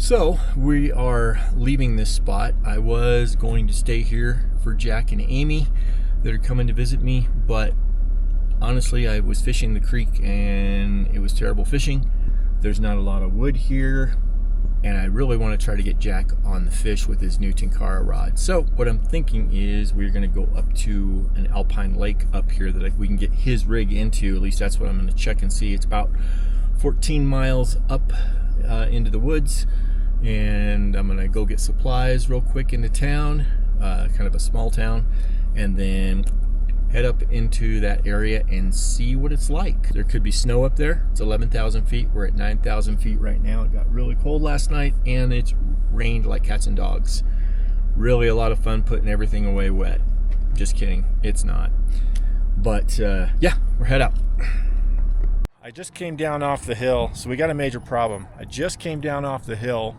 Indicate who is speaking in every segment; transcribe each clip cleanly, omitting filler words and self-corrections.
Speaker 1: So we are leaving this spot. I was going to stay here for Jack and Amy that are coming to visit me, but honestly I was fishing the creek and it was terrible fishing. There's not a lot of wood here, and I really want to try to get Jack on the fish with his new Tenkara rod. So what I'm thinking is we're going to go up to an alpine lake up here that we can get his rig into. At least that's what I'm going to check and see. It's about 14 miles up into the woods, and I'm gonna go get supplies real quick into town, kind of a small town, and then head up into that area and see what it's like. There could be snow up there. It's 11,000 feet. We're at 9,000 feet right now. It got really cold last night and it's rained like cats and dogs. Really a lot of fun putting everything away wet. Just kidding, it's not. But yeah, we're head up. I just came down off the hill, so we got a major problem. I just came down off the hill,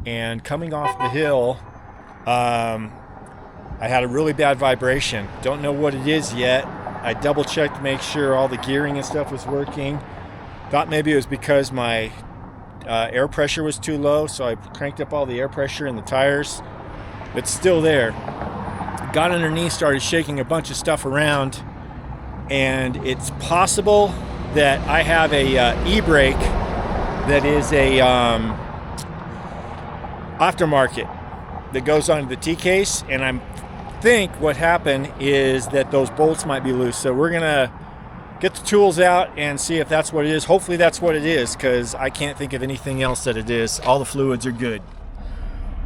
Speaker 1: and coming off the hill, I had a really bad vibration. Don't know what it is yet. I double checked to make sure all the gearing and stuff was working. Thought maybe it was because my air pressure was too low, so I cranked up all the air pressure in the tires. It's still there. Got underneath, started shaking a bunch of stuff around, and it's possible that I have a e-brake that is a aftermarket that goes onto the T-case, and I think what happened is that those bolts might be loose. So we're gonna get the tools out and see if that's what it is. Hopefully that's what it is, because I can't think of anything else that it is. All the fluids are good.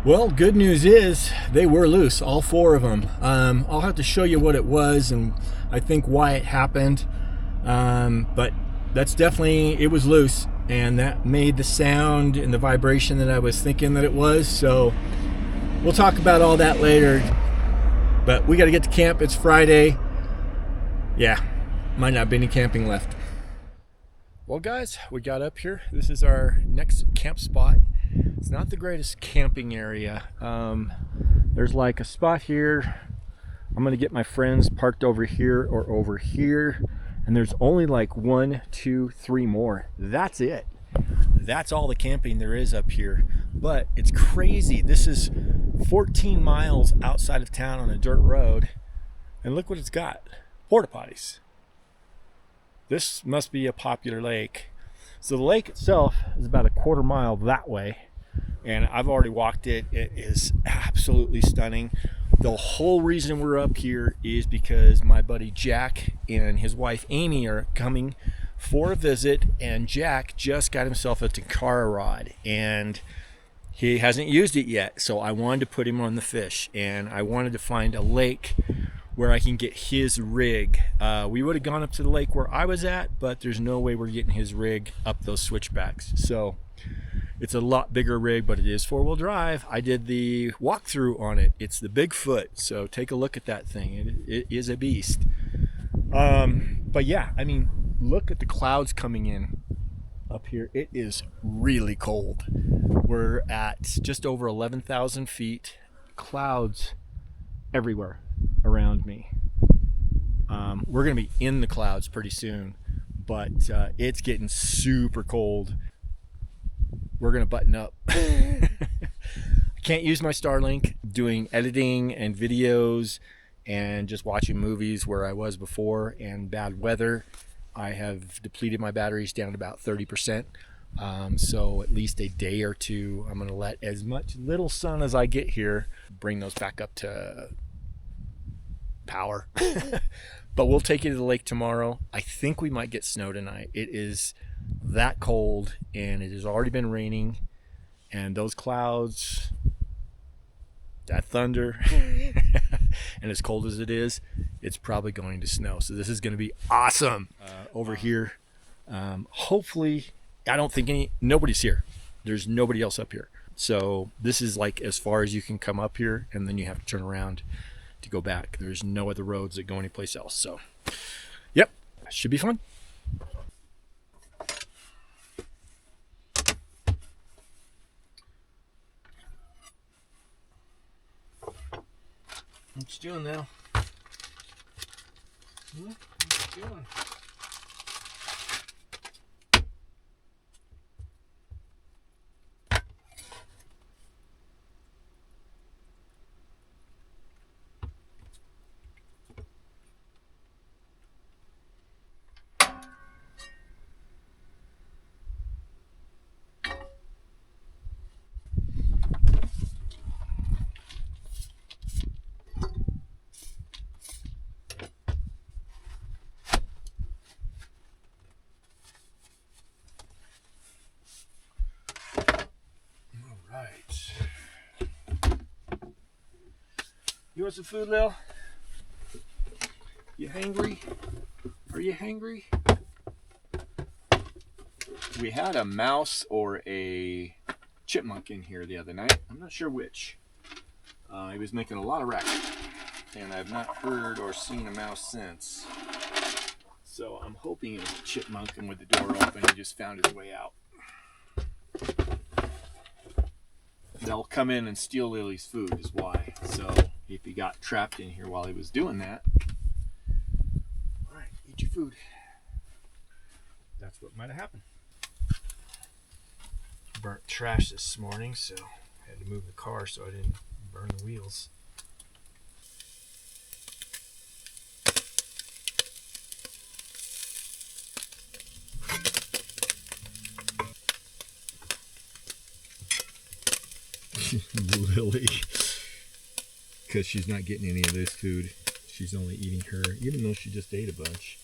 Speaker 1: Well, good news is they were loose, all four of them. I'll have to show you what it was and I think why it happened. But that's definitely, it was loose, and that made the sound and the vibration that I was thinking that it was. So we'll talk about all that later, but we got to get to camp. It's Friday. Yeah, might not be any camping left. Well guys, we got up here. This is our next camp spot. It's not the greatest camping area. There's like a spot here. I'm gonna get my friends parked over here or over here, and there's only like 1, 2, 3 more. That's it. That's all the camping there is up here. But it's crazy. This is 14 miles outside of town on a dirt road, and look what it's got. Porta potties. This must be a popular lake. So the lake itself is about a quarter mile that way, and I've already walked it. It is absolutely stunning. The whole reason we're up here is because my buddy Jack and his wife Amy are coming for a visit, and Jack just got himself a Tenkara rod and he hasn't used it yet, so I wanted to put him on the fish, and I wanted to find a lake where I can get his rig. We would have gone up to the lake where I was at, but there's no way we're getting his rig up those switchbacks. So it's a lot bigger rig, but it is 4-wheel drive. I did the walkthrough on it. It's the Bigfoot, so take a look at that thing. It is a beast. But yeah, I mean, look at the clouds coming in up here. It is really cold. We're at just over 11,000 feet. Clouds everywhere around me. We're gonna be in the clouds pretty soon, but it's getting super cold. We're gonna button up. I can't use my Starlink doing editing and videos and just watching movies where I was before, and bad weather. I have depleted my batteries down to about 30%. So at least a day or two, I'm gonna let as much little sun as I get here bring those back up to power. But we'll take you to the lake tomorrow. I think we might get snow tonight. It is that cold, and it has already been raining, and those clouds, that thunder, and as cold as it is, it's probably going to snow. So this is going to be awesome over here. Hopefully, I don't think nobody's here. There's nobody else up here. So this is like as far as you can come up here, and then you have to turn around to go back. There's no other roads that go anyplace else. So yep, should be fun. What you doing now? What you doing? You want some food, Lil? You hangry? Are you hangry? We had a mouse or a chipmunk in here the other night. I'm not sure which. He was making a lot of racket, and I've not heard or seen a mouse since. So I'm hoping it was a chipmunk, and with the door open, he just found his way out. They'll come in and steal Lily's food is why. So if he got trapped in here while he was doing that, all right, eat your food. That's what might have happened. Burnt trash this morning, so I had to move the car so I didn't burn the wheels. Lily, because she's not getting any of this food. She's only eating her, even though she just ate a bunch.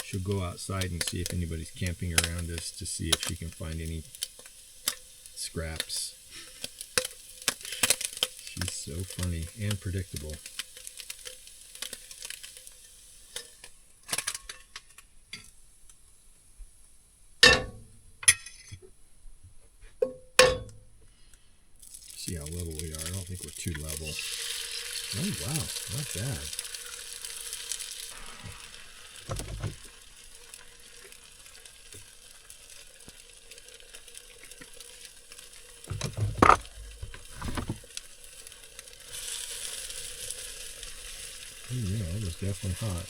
Speaker 1: She'll go outside and see if anybody's camping around us to see if she can find any scraps. She's so funny and predictable. See how level we are. I don't think we're too level. Oh wow, not bad. Yeah, that was definitely hot.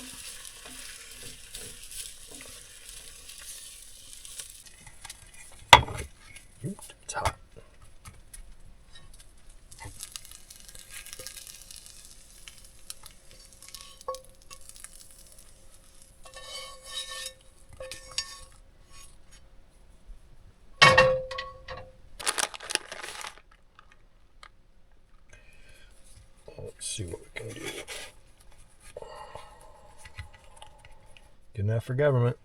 Speaker 1: It's hot. Let's see what we can do. Good enough for government.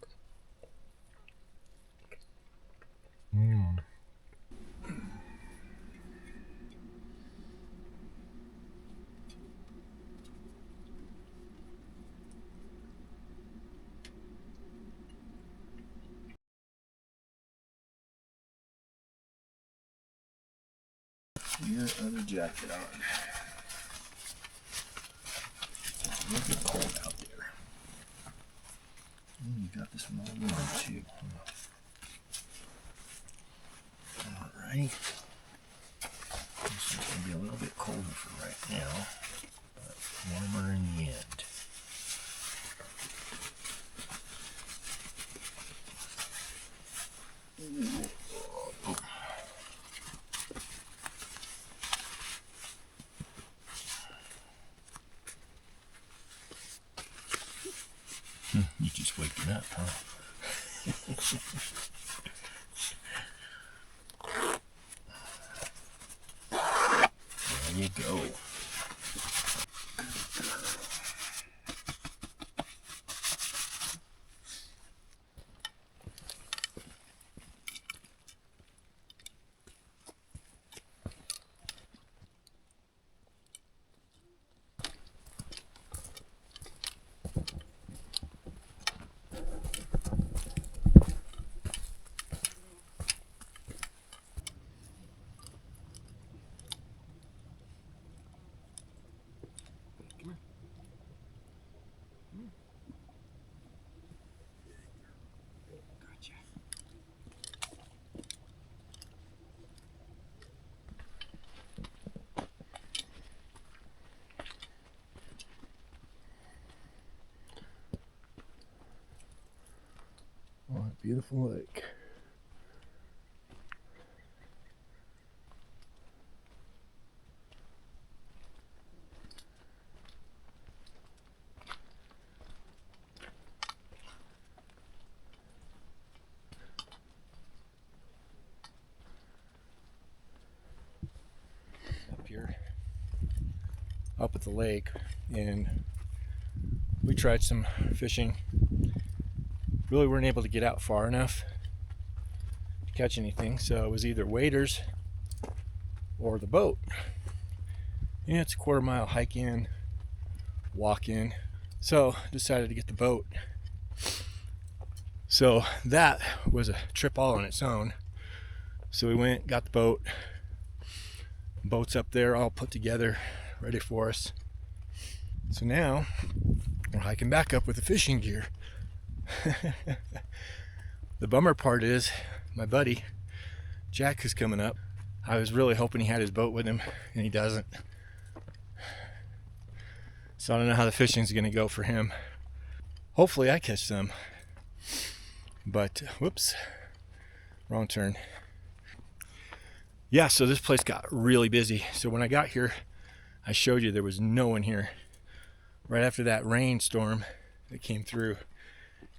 Speaker 1: Your other jacket on. It's a little cold out there. You got this one all warm too. Alright. This is going to be a little bit colder for right now, but warmer in the end. You just waking up, huh? There you go. Oh, beautiful lake. Up here, up at the lake, and we tried some fishing. Really weren't able to get out far enough to catch anything, so it was either waders or the boat. And it's a quarter-mile hike in, walk in. So decided to get the boat. So that was a trip all on its own. So we went, got the boat. Boat's up there all put together, ready for us. So now we're hiking back up with the fishing gear. The bummer part is my buddy Jack is coming up. I was really hoping he had his boat with him, and he doesn't. So I don't know how the fishing's gonna go for him. Hopefully I catch some. But whoops, wrong turn. Yeah, so this place got really busy. So when I got here, I showed you there was no one here. Right after that rainstorm that came through,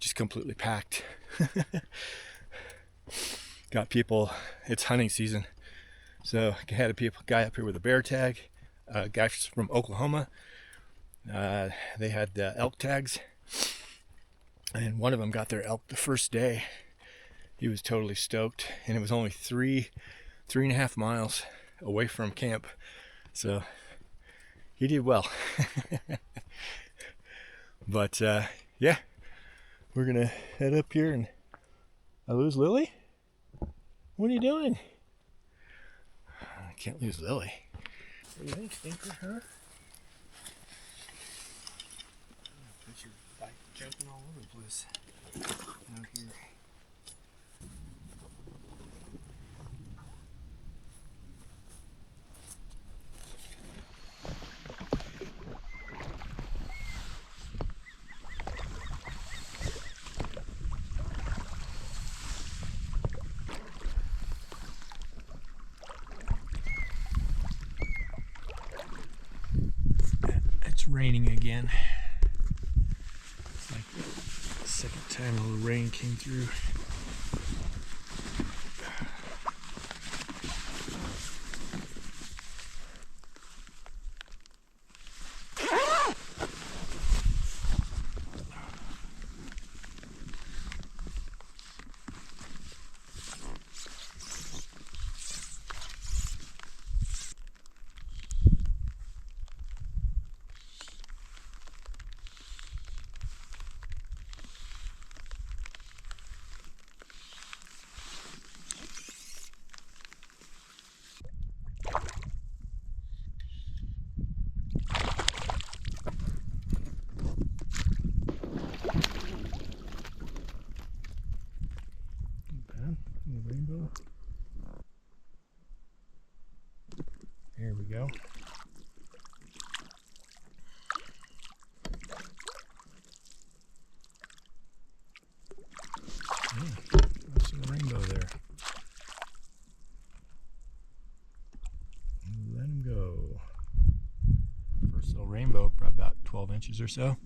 Speaker 1: just completely packed. Got people, it's hunting season. So I had a guy up here with a bear tag, a guy from Oklahoma. They had elk tags. And one of them got their elk the first day. He was totally stoked. And it was only 3.5 miles away from camp. So he did well. But yeah, we're gonna head up here. And I lose Lily? What are you doing? I can't lose Lily. What do you think, Stinker, huh? Put your bike jumping all over the place out here. It's raining again. It's like the second time all the rain came through. Rainbow. There we go. I see a rainbow there. Let him go. First little rainbow, probably about 12 inches or so.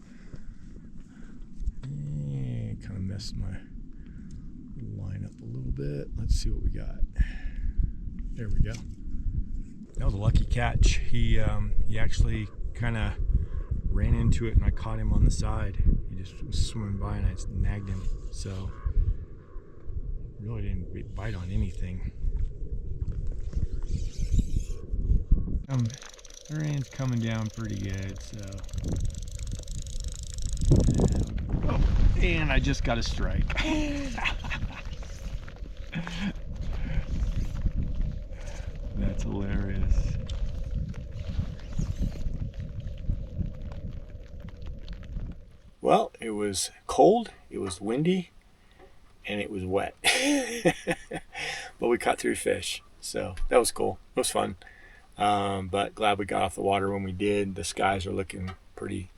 Speaker 1: Kind of messed my line up a little bit. Let's see what we got. There we go. That was a lucky catch. He actually kind of ran into it, and I caught him on the side. He just was swimming by, and I just nagged him. So really didn't bite on anything. The rain's coming down pretty good, so. Oh, and I just got a strike. That's hilarious. Well, it was cold, it was windy, and it was wet. But we caught 3 fish, so that was cool. It was fun. But glad we got off the water when we did. The skies are looking pretty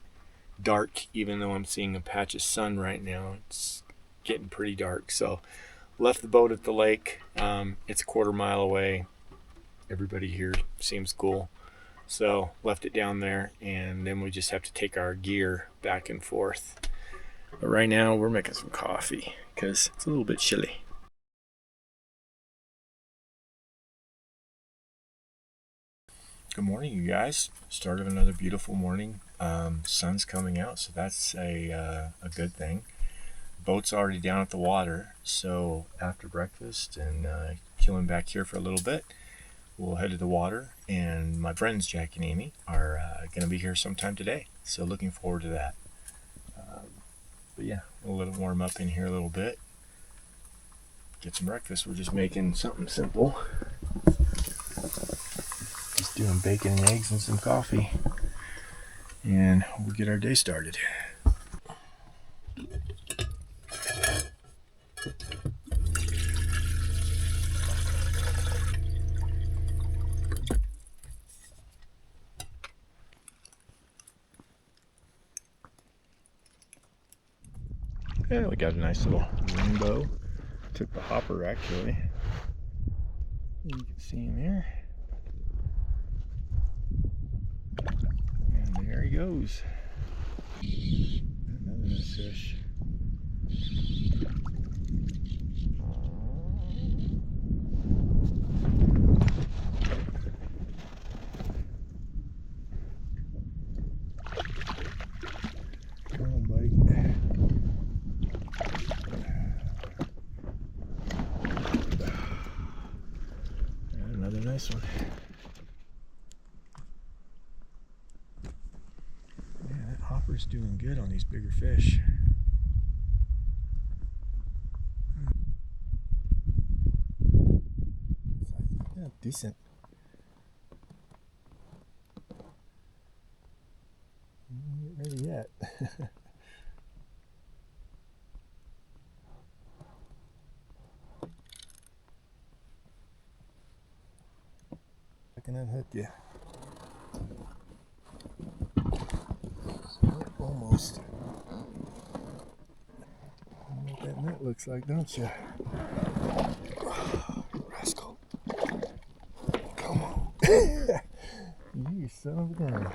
Speaker 1: dark, even though I'm seeing a patch of sun right now. It's getting pretty dark. So left the boat at the lake. It's a 1/4 mile away. Everybody here seems cool. So left it down there, and then we just have to take our gear back and forth. But right now we're making some coffee because it's a little bit chilly. Good morning, you guys. Start of another beautiful morning. Sun's coming out, so that's a good thing. Boat's already down at the water, so after breakfast and chilling back here for a little bit, we'll head to the water, and my friends Jack and Amy are going to be here sometime today, so looking forward to that. But yeah, we'll let it warm up in here a little bit, get some breakfast. We're just making something simple, just doing bacon and eggs and some coffee, and we'll get our day started. Yeah, we got a nice little rainbow. Took the hopper actually. You can see him there. And there he goes. Another nice fish. Come on, buddy. Another nice one. Yeah, that hopper's doing good on these bigger fish. Yeah, decent. Not ready yet. I can unhook you. Almost. You know what that net looks like, don't you? You rascal. Come on. You son of a gun.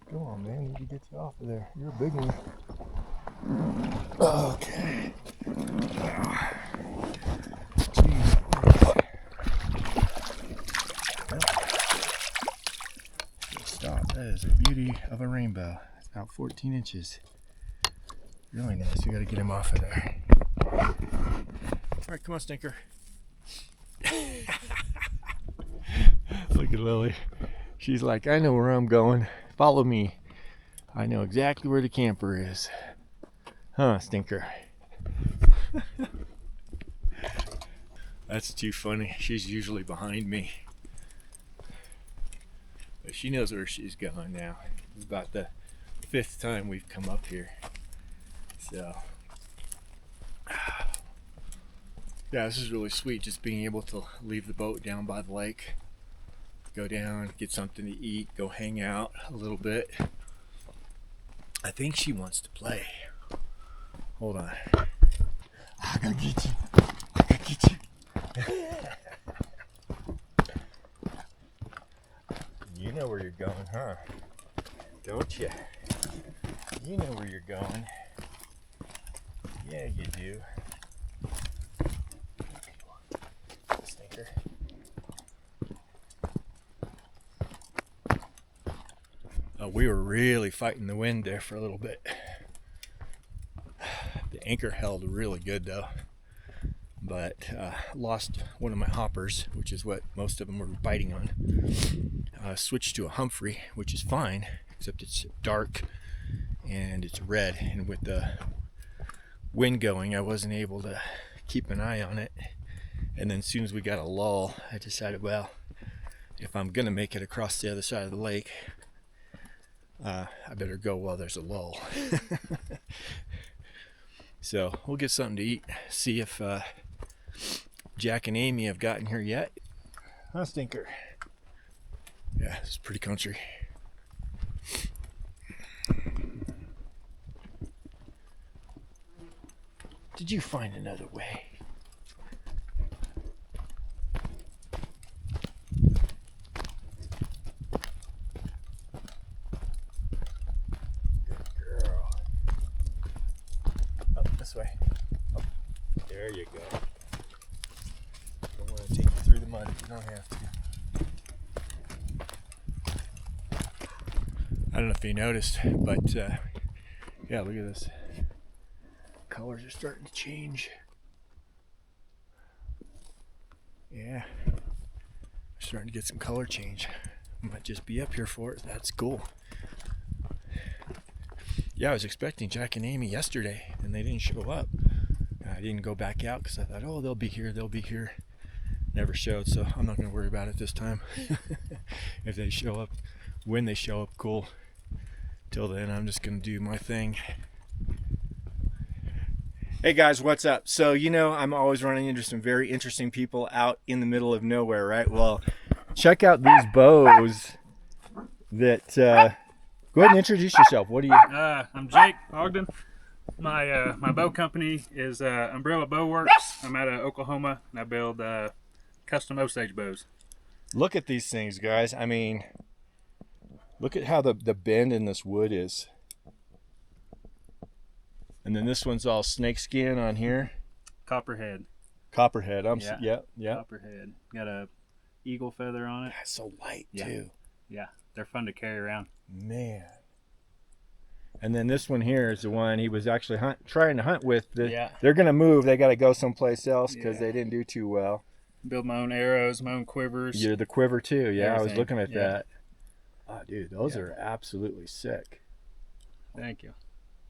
Speaker 1: Come on, man. Need to get you off of there. You're a big one. Okay. Stop. That is a beauty of a rainbow. It's about 14 inches. Really nice. We got to get him off of there. All right, come on, Stinker. Look at Lily. She's like, I know where I'm going. Follow me. I know exactly where the camper is. Huh, Stinker? That's too funny. She's usually behind me. But she knows where she's going now. It's about the 5th time we've come up here. So, yeah, this is really sweet, just being able to leave the boat down by the lake, go down, get something to eat, go hang out a little bit. I think she wants to play. Hold on. I gotta get you. I gotta get you. You know where you're going, huh? Don't you? You know where you're going. Yeah, you do. Stinker. We were really fighting the wind there for a little bit. The anchor held really good though, but lost one of my hoppers, which is what most of them were biting on. Switched to a Humphrey, which is fine, except it's dark and it's red, and with the wind going, I wasn't able to keep an eye on it. And then as soon as we got a lull, I decided, well, if I'm gonna make it across the other side of the lake, I better go while there's a lull. So we'll get something to eat, see if Jack and Amy have gotten here yet. Huh, Stinker? Yeah, it's pretty country. Did you find another way? Good girl. Up this way. Up. There you go. Don't want to take you through the mud if you don't have to. I don't know if you noticed, but yeah, look at this. Colors are starting to change. Yeah, Yeah. I'm starting to get some color change. I might just be up here for it. That's cool. Yeah, I was expecting Jack and Amy yesterday, and they didn't show up. I didn't go back out because I thought, oh, they'll be here, they'll be here. Never showed, so I'm not going to worry about it this time. If they show up, when they show up, cool. Till then, I'm just going to do my thing. Hey guys, what's up? So, you know, I'm always running into some very interesting people out in the middle of nowhere, right? Well, check out these bows that, go ahead and introduce yourself. What are you?
Speaker 2: I'm Jake Ogden. My bow company is Umbrella Bow Works. I'm out of Oklahoma, and I build custom Osage bows.
Speaker 1: Look at these things, guys. I mean, look at how the bend in this wood is. And then this one's all snakeskin on here.
Speaker 2: Copperhead.
Speaker 1: Copperhead. Yeah.
Speaker 2: Copperhead. Got a eagle feather on it.
Speaker 1: That's so light too.
Speaker 2: Yeah, they're fun to carry around.
Speaker 1: Man. And then this one here is the one he was actually trying to hunt with. They're gonna move. They got to go someplace else because they didn't do too well.
Speaker 2: Build my own arrows, my own quivers.
Speaker 1: You're the quiver too. Yeah,
Speaker 2: everything.
Speaker 1: I was looking at that. Oh, dude, those are absolutely sick.
Speaker 2: Thank you.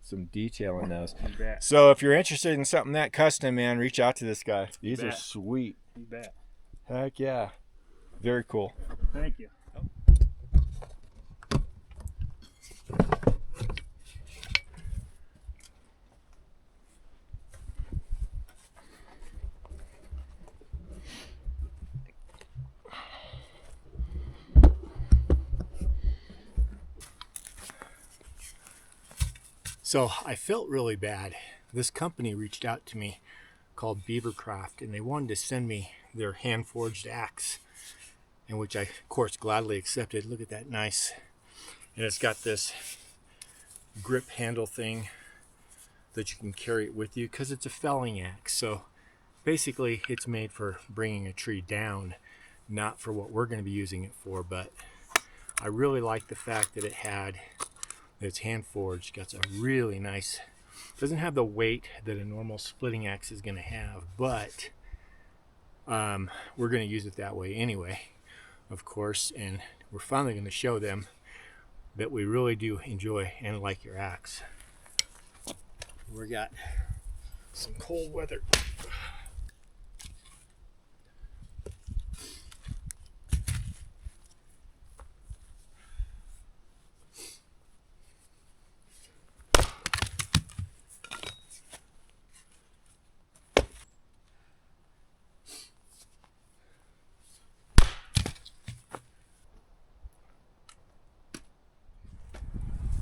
Speaker 1: Some detail in those.
Speaker 2: You bet.
Speaker 1: So if you're interested in something that custom, man, reach out to this guy. These
Speaker 2: You
Speaker 1: are
Speaker 2: bet.
Speaker 1: sweet.
Speaker 2: You bet.
Speaker 1: Heck yeah. Very cool.
Speaker 2: Thank you.
Speaker 1: So I felt really bad. This company reached out to me called Beavercraft, and they wanted to send me their hand-forged axe, in which I, of course, gladly accepted. Look at that, nice. And it's got this grip handle thing that you can carry it with you because it's a felling axe. So basically, it's made for bringing a tree down, not for what we're going to be using it for. But I really like the fact that it's hand forged. Got a really nice, doesn't have the weight that a normal splitting axe is going to have, but we're going to use it that way anyway, of course. And we're finally going to show them that we really do enjoy and like your axe. We got some cold weather.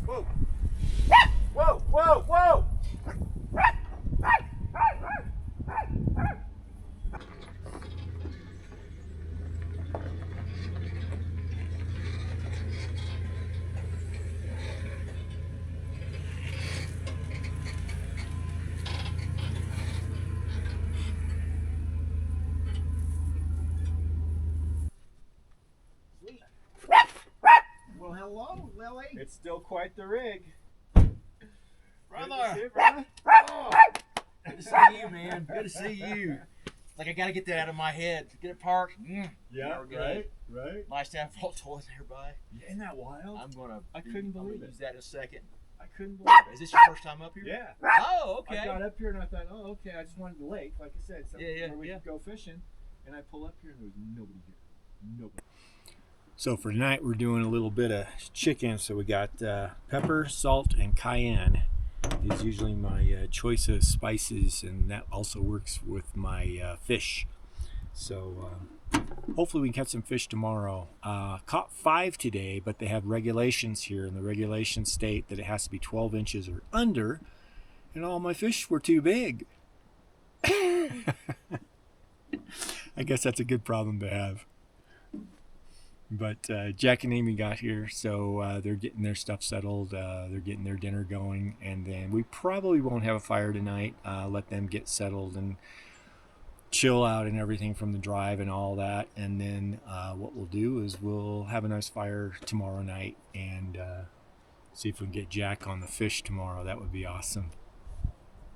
Speaker 1: Whoa! Whoa! Whoa! Whoa!
Speaker 3: Well, hello, Lily.
Speaker 1: It's still quite the rig.
Speaker 3: Brother.
Speaker 1: Good to see you, brother.
Speaker 3: Oh, good to see you, man. Good to see you. It's like I got to get that out of my head. Get it parked.
Speaker 1: Yeah, right.
Speaker 3: Nice to have vault toilet nearby.
Speaker 1: Isn't that wild? I couldn't believe it.
Speaker 3: Use that in a second.
Speaker 1: I couldn't believe it.
Speaker 3: Is this your first time up here?
Speaker 1: Yeah.
Speaker 3: Oh, okay.
Speaker 1: I got up here and I thought, oh, okay, I just wanted the lake, like I said, something
Speaker 3: Yeah,
Speaker 1: where we
Speaker 3: yeah.
Speaker 1: could go fishing. And I pull up here and there was nobody here. Nobody. So for tonight, we're doing a little bit of chicken. So we got pepper, salt, and cayenne is usually my choice of spices, and that also works with my fish. So hopefully we can catch some fish tomorrow. Caught 5 today, but they have regulations here, and the regulations state that it has to be 12 inches or under, and all my fish were too big. I guess that's a good problem to have. But Jack and Amy got here, so they're getting their stuff settled. They're getting their dinner going, and then we probably won't have a fire tonight. Let them get settled and chill out and everything from the drive and all that. And then what we'll do is we'll have a nice fire tomorrow night and see if we can get Jack on the fish tomorrow. That would be awesome.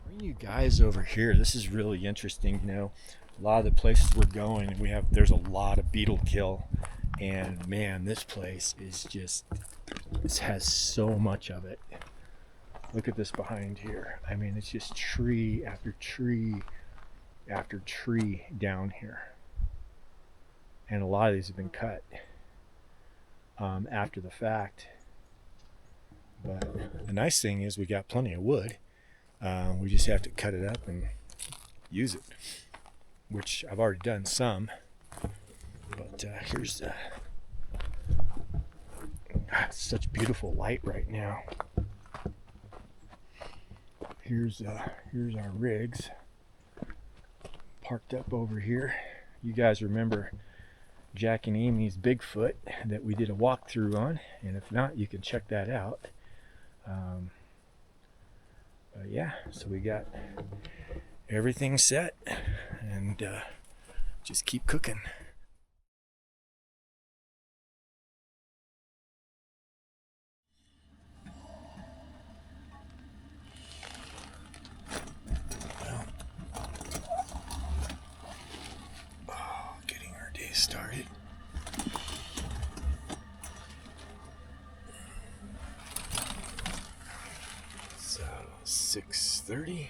Speaker 1: Bring you guys over here. This is really interesting. You know, A lot of the places we're going, there's a lot of beetle kill, and man, this place is just, this has so much of it. Look at this behind here. I mean, it's just tree after tree after tree down here, and a lot of these have been cut after the fact. But the nice thing is we got plenty of wood. We just have to cut it up and use it, which I've already done some. But here's the such beautiful light right now. Here's our rigs parked up over here. You guys remember Jack and Amy's Bigfoot that we did a walkthrough on, and if not, you can check that out. But yeah, so we got everything set, and just keep cooking. Getting our day started. So 6:30,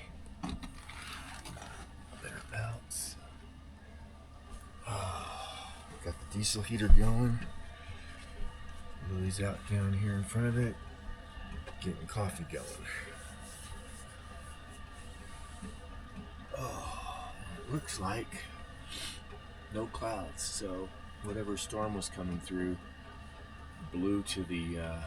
Speaker 1: thereabouts. Got the diesel heater going. Lily's out down here in front of it, getting coffee going. Oh, it looks like no clouds, so whatever storm was coming through blew to the I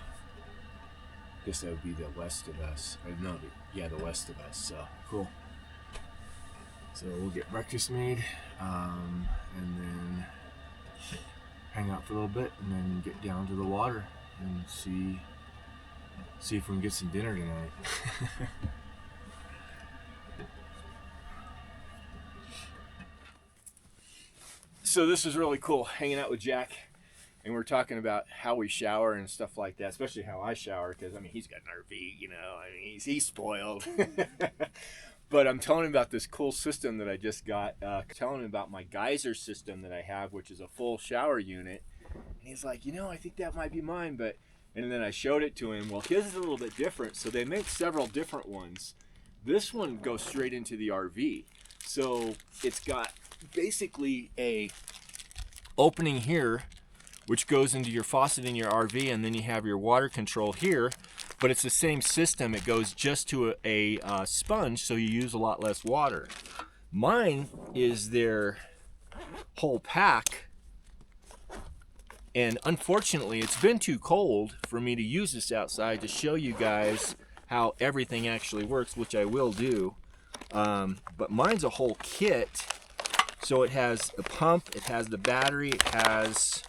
Speaker 1: guess that would be the west of us. The west of us. So cool. So we'll get breakfast made, and then hang out for a little bit, and then get down to the water and see if we can get some dinner tonight. So this is really cool, hanging out with Jack, and we're talking about how we shower and stuff like that, especially how I shower, because I mean he's got an RV, you know, I mean he's spoiled. But I'm telling him about this cool system that I just got, telling him about my geyser system that I have, which is a full shower unit, and he's like, you know, I think that might be mine, but, and then I showed it to him. Well, his is a little bit different, so they make several different ones. This one goes straight into the RV, so it's got basically a opening here which goes into your faucet in your RV, and then you have your water control here, but it's the same system. It goes just to a sponge, so you use a lot less water. Mine is their whole pack, and unfortunately it's been too cold for me to use this outside to show you guys how everything actually works, which I will do. But mine's a whole kit. So it has the pump, it has the battery, it has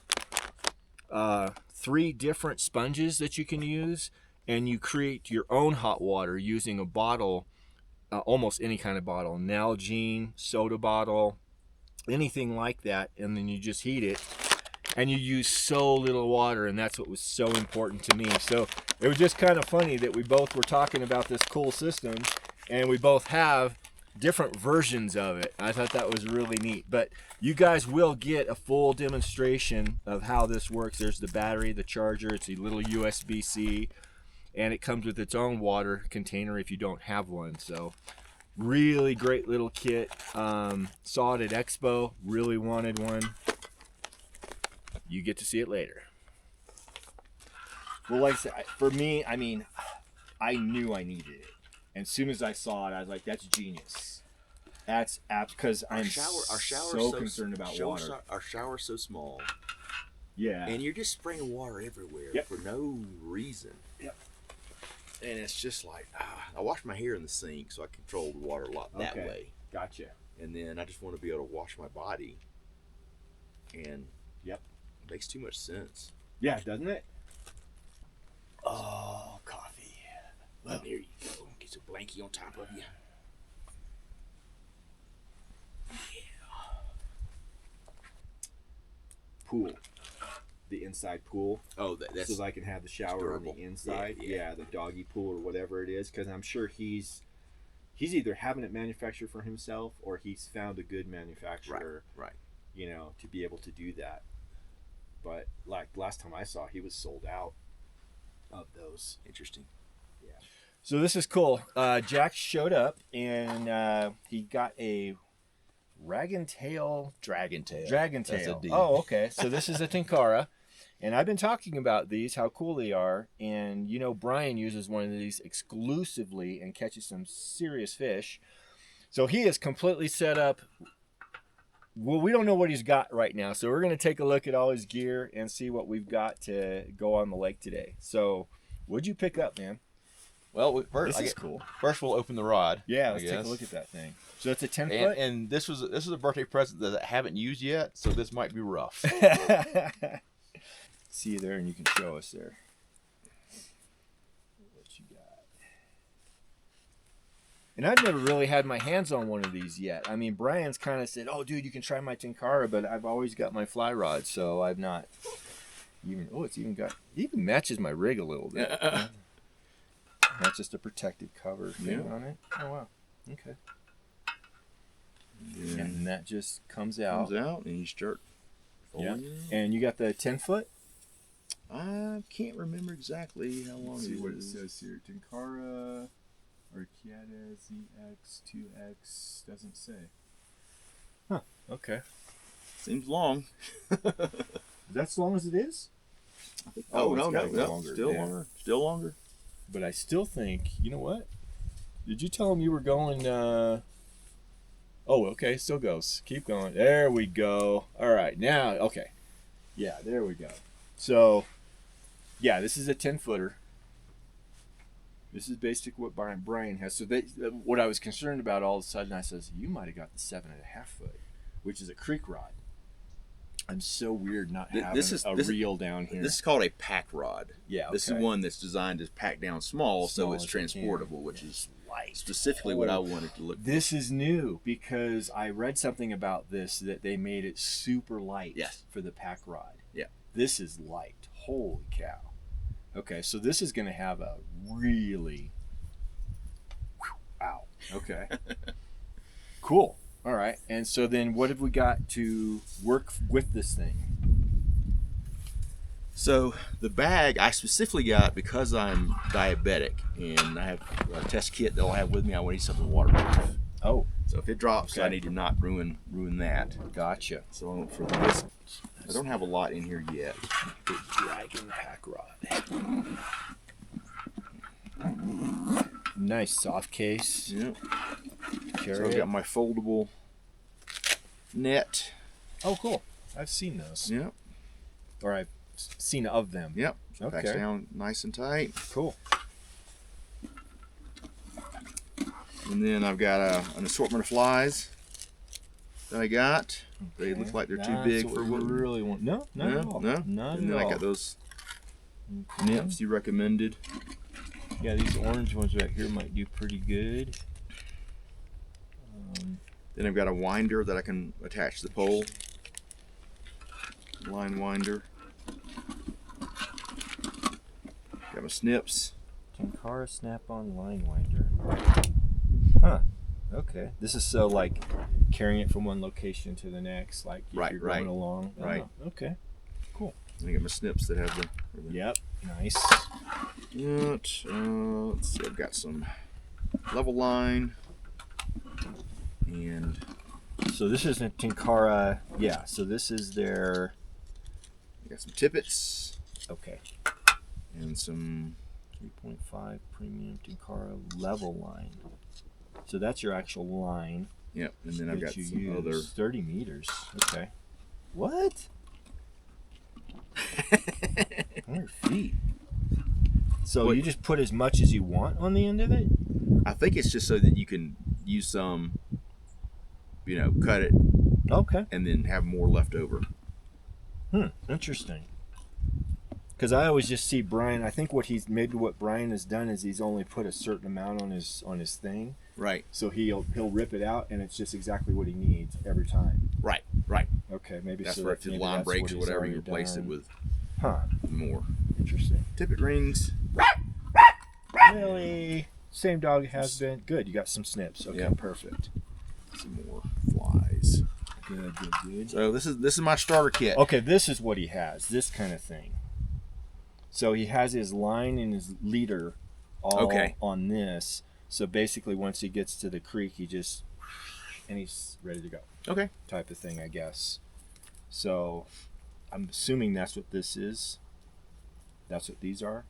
Speaker 1: 3 different sponges that you can use, and you create your own hot water using a bottle, almost any kind of bottle, Nalgene, soda bottle, anything like that, and then you just heat it, and you use so little water, and that's what was so important to me. So it was just kind of funny that we both were talking about this cool system, and we both have different versions of it. I thought that was really neat, but you guys will get a full demonstration of how this works. There's the battery, the charger, it's a little USB-C, and it comes with its own water container if you don't have one. So really great little kit. Saw it at Expo, really wanted one. You get to see it later. Well, like I said, for me, I mean, I knew I needed it. And as soon as I saw it, I was like, that's genius. That's apt, because I'm so concerned about water.
Speaker 3: Our shower's so small.
Speaker 1: Yeah.
Speaker 3: And you're just spraying water everywhere for no reason. Yep. And it's just like, I wash my hair in the sink, so I control the water a lot that way.
Speaker 1: Gotcha.
Speaker 3: And then I just want to be able to wash my body. And it makes too much sense.
Speaker 1: Yeah, doesn't it? Oh, coffee.
Speaker 3: Well, there you go. Get some blankie on top of you.
Speaker 1: Pool. The inside pool.
Speaker 3: Oh, that's
Speaker 1: so I can have the shower on the inside. Yeah, the doggy pool or whatever it is, because I'm sure he's he's either having it manufactured for himself or he's found a good manufacturer,
Speaker 3: Right.
Speaker 1: you know, to be able to do that. But like last time I saw, he was sold out of those.
Speaker 3: Interesting.
Speaker 1: Yeah. So this is cool. Jack showed up and he got a Dragontail.
Speaker 4: That's a D.
Speaker 1: Oh, okay. So this is a Tenkara. And I've been talking about these, how cool they are. And, you know, Brian uses one of these exclusively and catches some serious fish. So he is completely set up. Well, we don't know what he's got right now. So we're going to take a look at all his gear and see what we've got to go on the lake today. So what'd you pick up, man?
Speaker 4: Well, first,
Speaker 1: This is cool.
Speaker 4: First, we'll open the rod.
Speaker 1: Yeah,
Speaker 4: I
Speaker 1: let's take
Speaker 4: guess.
Speaker 1: a look at that thing. So it's a 10-foot?
Speaker 4: And this was a birthday present that I haven't used yet, so this might be rough.
Speaker 1: See you there, and you can show us there. What you got? And I've never really had my hands on one of these yet. I mean, Brian's kind of said, "Oh, dude, you can try my Tenkara," but I've always got my fly rod, so I've not even. Oh, it even matches my rig a little bit. That's just a protective cover thing on it. Oh wow. Okay.
Speaker 3: Yeah.
Speaker 1: And that just comes out.
Speaker 3: And you start.
Speaker 1: Yeah. And you got the 10-foot.
Speaker 3: I can't remember exactly how long
Speaker 1: Let's see
Speaker 3: it
Speaker 1: what it
Speaker 3: is.
Speaker 1: says here. Tenkara Arcata ZX 2X doesn't say. Huh. Okay.
Speaker 3: Seems long.
Speaker 1: Is that as long as it is?
Speaker 3: Oh,
Speaker 1: it's
Speaker 3: no,
Speaker 1: gotta go
Speaker 3: no.
Speaker 1: longer.
Speaker 3: Still
Speaker 1: Yeah.
Speaker 3: longer. Still longer.
Speaker 1: But I still think, you know what? Did you tell him you were going? Oh, okay. Still goes. Keep going. There we go. All right. Now, okay. Yeah, there we go. So, yeah, this is a 10-footer. This is basically what Brian has. So what I was concerned about all of a sudden, I says, you might have got the 7.5-foot, which is a creek rod. I'm so weird not having a reel down here.
Speaker 3: This is called a pack rod.
Speaker 1: Yeah,
Speaker 3: This is
Speaker 1: okay.
Speaker 3: one that's designed to pack down small so it's
Speaker 1: as it can.
Speaker 3: transportable, which is
Speaker 1: light.
Speaker 3: specifically what I wanted to look for.
Speaker 1: This is new because I read something about this that they made it super light for the pack rod.
Speaker 3: Yeah.
Speaker 1: This is light. Holy cow. Okay, so this is going to have a really... Wow. Okay. Cool. All right. And so then what have we got to work with this thing?
Speaker 3: So the bag I specifically got because I'm diabetic and I have a test kit that I'll have with me. I need something waterproof.
Speaker 1: Oh.
Speaker 3: So if it drops,
Speaker 1: Okay.
Speaker 3: I need to not ruin that.
Speaker 1: Gotcha.
Speaker 3: So for this, I don't have a lot in here yet.
Speaker 1: Big dragon pack rod. Nice soft case.
Speaker 3: Yep.
Speaker 1: Carry
Speaker 3: So I've
Speaker 1: it.
Speaker 3: got my foldable net.
Speaker 1: Oh, cool. I've seen those.
Speaker 3: Yep.
Speaker 1: Or I've seen of them.
Speaker 3: Yep. So it packs
Speaker 1: Okay.
Speaker 3: down nice and tight.
Speaker 1: Cool.
Speaker 3: And then I've got an assortment of flies that I got. They look like they're too
Speaker 1: That's
Speaker 3: big
Speaker 1: what
Speaker 3: for
Speaker 1: we
Speaker 3: what
Speaker 1: really want. No, not at all.
Speaker 3: No.
Speaker 1: Not
Speaker 3: And
Speaker 1: at
Speaker 3: then
Speaker 1: all.
Speaker 3: I got those
Speaker 1: Okay.
Speaker 3: nips you recommended.
Speaker 1: Yeah, these orange ones right here might do pretty good.
Speaker 3: Then I've got a winder that I can attach to the pole. Line winder. Got my snips.
Speaker 1: Tenkara snap-on line winder. Huh. Okay. This is so like carrying it from one location to the next, like if
Speaker 3: Right,
Speaker 1: you're
Speaker 3: right.
Speaker 1: going along.
Speaker 3: Right.
Speaker 1: Oh, okay. Cool.
Speaker 3: And I got my snips that have the.
Speaker 1: Yep. Nice.
Speaker 3: Let's see. I've got some level line. And
Speaker 1: So this is a Tenkara. Yeah. So this is their.
Speaker 3: I got some tippets
Speaker 1: Okay.
Speaker 3: and some.
Speaker 1: 3.5 premium Tenkara level line. So that's your actual line.
Speaker 3: Yep. And then I've
Speaker 1: that
Speaker 3: got
Speaker 1: you
Speaker 3: some
Speaker 1: use.
Speaker 3: other.
Speaker 1: 30 meters. Okay. What? 100 feet. So
Speaker 3: What-
Speaker 1: you just put as much as you want on the end of it?
Speaker 3: I think it's just so that you can use some, cut it
Speaker 1: Okay.
Speaker 3: and then have more left over.
Speaker 1: Interesting. Because I always just see Brian. I think what Brian has done is he's only put a certain amount on his thing,
Speaker 3: Right.
Speaker 1: so he'll rip it out, and it's just exactly what he needs every time.
Speaker 3: Right.
Speaker 1: Okay, maybe
Speaker 3: That's
Speaker 1: so
Speaker 3: where
Speaker 1: that
Speaker 3: if the
Speaker 1: maybe
Speaker 3: line
Speaker 1: that's
Speaker 3: breaks
Speaker 1: what
Speaker 3: or
Speaker 1: he's
Speaker 3: whatever, you
Speaker 1: already
Speaker 3: replace it
Speaker 1: done.
Speaker 3: with
Speaker 1: Huh.
Speaker 3: more.
Speaker 1: Interesting.
Speaker 3: Tippet rings.
Speaker 1: Really? Same dog has been. Good, you got some snips. Okay,
Speaker 3: Yeah.
Speaker 1: perfect.
Speaker 3: Some more flies.
Speaker 1: Good, good, good.
Speaker 3: So this is my starter kit.
Speaker 1: Okay, this is what he has. This kind of thing. So he has his line and his leader all on this. So basically, once he gets to the creek, and he's ready to go.
Speaker 3: Okay.
Speaker 1: Type of thing, I guess. So I'm assuming that's what this is. That's what these are.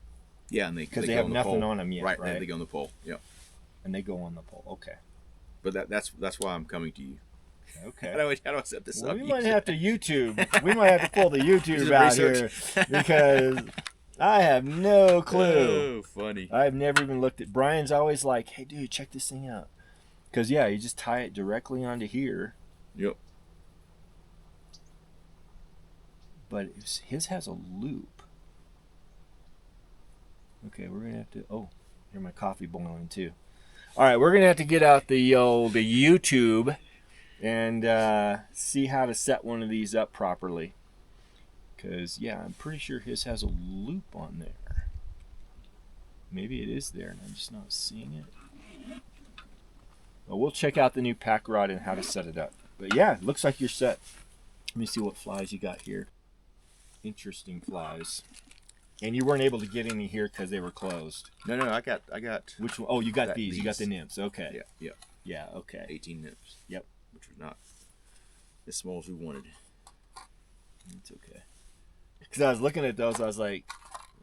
Speaker 3: Yeah, and
Speaker 1: because they
Speaker 3: go
Speaker 1: have
Speaker 3: on the
Speaker 1: nothing
Speaker 3: pole.
Speaker 1: on them yet,
Speaker 3: Right.
Speaker 1: right?
Speaker 3: They go on the pole. Yep.
Speaker 1: And they go on the pole. Okay.
Speaker 3: But that's why I'm coming to you.
Speaker 1: Okay.
Speaker 3: How do I set this
Speaker 1: Well,
Speaker 3: up?
Speaker 1: we might have to YouTube. We might have to pull the YouTube out here because I have no clue.
Speaker 3: Oh, funny.
Speaker 1: I've never even looked at. Brian's always like, "Hey, dude, check this thing out." Because yeah, you just tie it directly onto here.
Speaker 3: Yep.
Speaker 1: But his has a loop. Okay, we're gonna have to. Oh, hear my coffee boiling too. All right, we're gonna have to get out the YouTube and see how to set one of these up properly. Because yeah, I'm pretty sure his has a loop on there. Maybe it is there, and I'm just not seeing it. Well, we'll check out the new pack rod and how to set it up. But yeah, it looks like you're set. Let me see what flies you got here. Interesting flies. And you weren't able to get any here because they were closed.
Speaker 3: No, I got.
Speaker 1: Which one? Oh, you got these. You got the nymphs. Okay.
Speaker 3: Yeah.
Speaker 1: Yeah. Okay.
Speaker 3: 18 nymphs.
Speaker 1: Yep.
Speaker 3: Which was not as small as we wanted.
Speaker 1: It's okay. Because I was looking at those, I was like,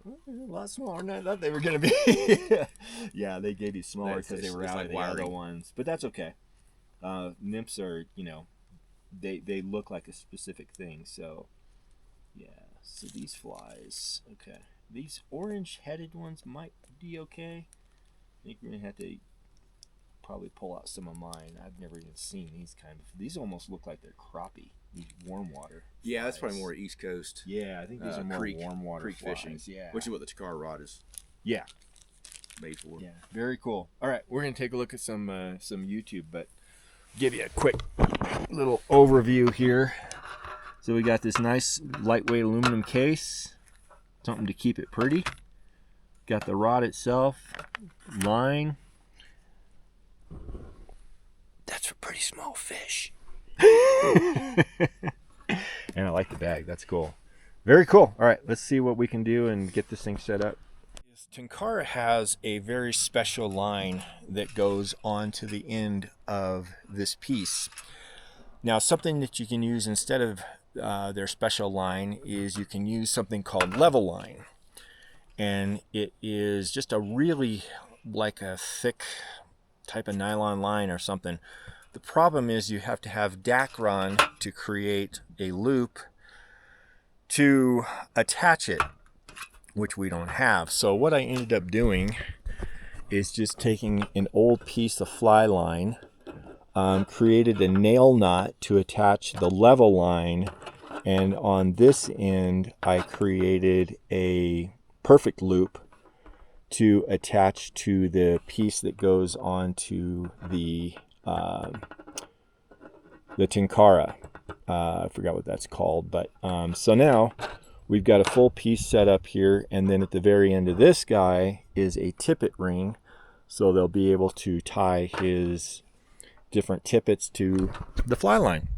Speaker 1: well, they're a lot smaller than I thought they were going to be. Yeah, they gave you smaller because they were out of the other ones. But that's okay. Nymphs are, they look like a specific thing. So, yeah. So these flies, okay. These orange-headed ones might be okay. I think we're going to have to probably pull out some of mine. I've never even seen these kind of. These almost look like they're crappie. These warm water.
Speaker 3: Yeah, that's probably more East Coast.
Speaker 1: Yeah, I think these are more warm water
Speaker 3: creek
Speaker 1: flies.
Speaker 3: fishing.
Speaker 1: Yeah,
Speaker 3: Which is what the Tenkara rod is.
Speaker 1: Yeah,
Speaker 3: made for.
Speaker 1: Yeah, very cool. All right, we're gonna take a look at some YouTube, but give you a quick little overview here. So we got this nice lightweight aluminum case, something to keep it pretty. Got the rod itself, line. That's for pretty small fish. And I like the bag. That's cool. Very cool. All right, let's see what we can do and get this thing set up. Tenkara has a very special line that goes on to the end of this piece. Now, something that you can use instead of their special line is you can use something called level line. And it is just a really like a thick type of nylon line or something. The problem is you have to have Dacron to create a loop to attach it, which we don't have. So what I ended up doing is just taking an old piece of fly line, created a nail knot to attach the level line, and on this end I created a perfect loop to attach to the piece that goes onto the Tenkara. I forgot what that's called, but so now we've got a full piece set up here, and then at the very end of this guy is a tippet ring, so they'll be able to tie his different tippets to the fly line.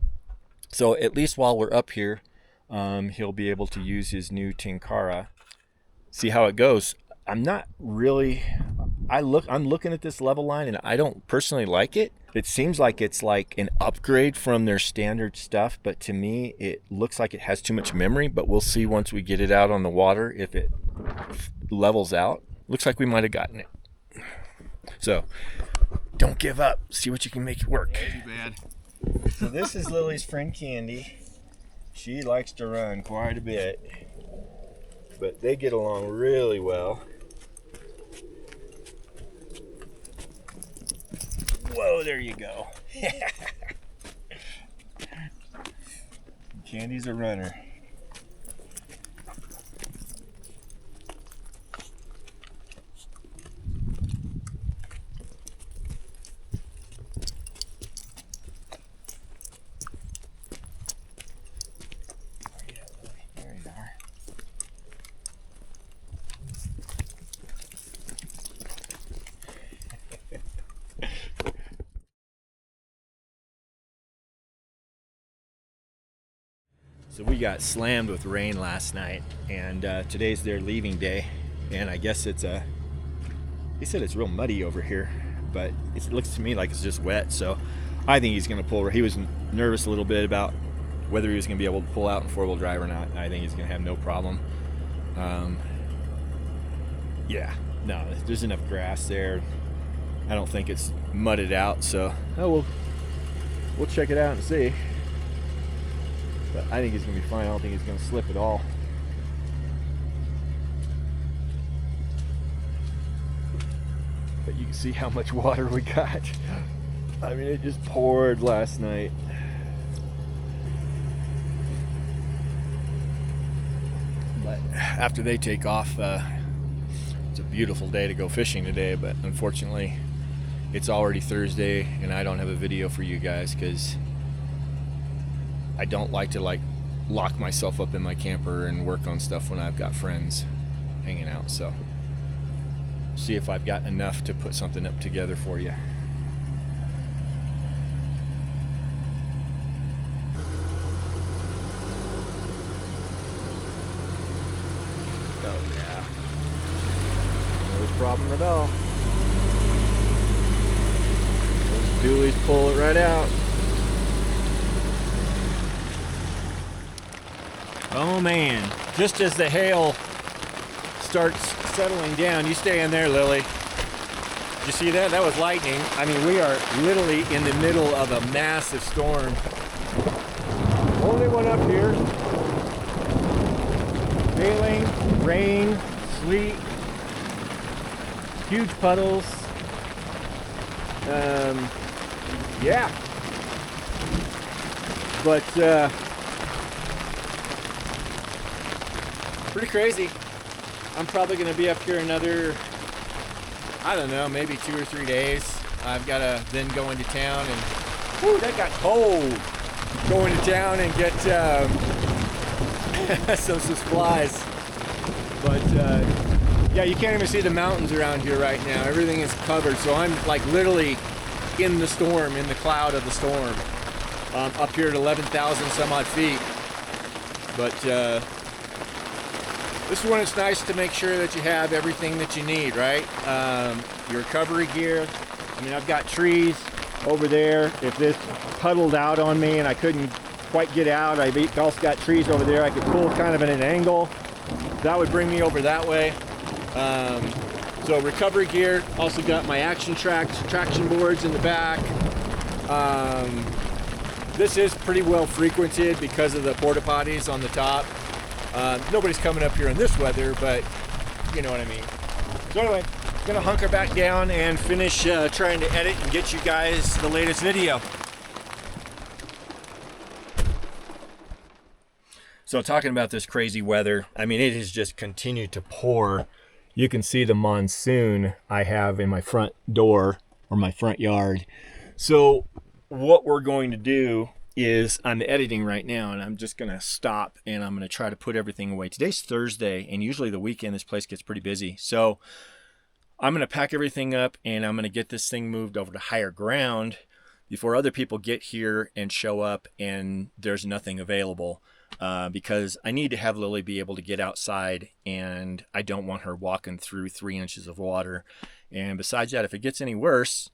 Speaker 1: So at least while we're up here, he'll be able to use his new Tenkara. See how it goes. I'm not really. I'm looking at this level line, and I don't personally like it. It seems like it's like an upgrade from their standard stuff, but to me, it looks like it has too much memory. But we'll see once we get it out on the water if it levels out. Looks like we might have gotten it. So don't give up. See what you can make it work.
Speaker 3: Too bad.
Speaker 1: So this is Lily's friend Candy. She likes to run quite a bit, but they get along really well. Whoa, there you go. Candy's a runner. There you are. So we got slammed with rain last night, and today's their leaving day, and I guess it's he said it's real muddy over here, but it looks to me like it's just wet. So I think he's going to pull. He was nervous a little bit about whether he was going to be able to pull out in 4-wheel drive or not. I think he's going to have no problem. Yeah, no, there's enough grass there. I don't think it's mudded out, so we'll check it out and see. But I think he's going to be fine. I don't think he's going to slip at all. But you can see how much water we got. I mean, it just poured last night. But after they take off, it's a beautiful day to go fishing today, but unfortunately it's already Thursday and I don't have a video for you guys because I don't like to lock myself up in my camper and work on stuff when I've got friends hanging out. So see if I've got enough to put something up together for you. Oh yeah, no problem at all. Those dualies pull it right out. Oh man, just as the hail starts settling down, you stay in there, Lily. Did you see that? That was lightning. I mean, we are literally in the middle of a massive storm. Only one up here. Hailing, rain, sleet, huge puddles. Yeah. But, pretty crazy. I'm probably going to be up here another, I don't know, maybe 2 or 3 days. I've got to then go into town and, whew, that got cold. Go into town and get some supplies. But yeah, you can't even see the mountains around here right now. Everything is covered. So I'm like literally in the storm, in the cloud of the storm. Up here at 11,000 some odd feet. But this is when it's nice to make sure that you have everything that you need, right? Your recovery gear. I mean, I've got trees over there. If this puddled out on me and I couldn't quite get out, I've also got trees over there I could pull kind of at an angle. That would bring me over that way. So recovery gear. Also got my action traction boards in the back. This is pretty well frequented because of the porta potties on the top. Nobody's coming up here in this weather, but you know what I mean. So anyway, gonna hunker back down and finish trying to edit and get you guys the latest video. So talking about this crazy weather, I mean, it has just continued to pour. You can see the monsoon I have in my front door or my front yard. So what we're going to do is I'm editing right now and I'm just gonna stop and I'm gonna try to put everything away. Today's Thursday and usually the weekend this place gets pretty busy. So I'm gonna pack everything up and I'm gonna get this thing moved over to higher ground before other people get here and show up and there's nothing available. Because I need to have Lily be able to get outside and I don't want her walking through 3 inches of water. And besides that, if it gets any worse,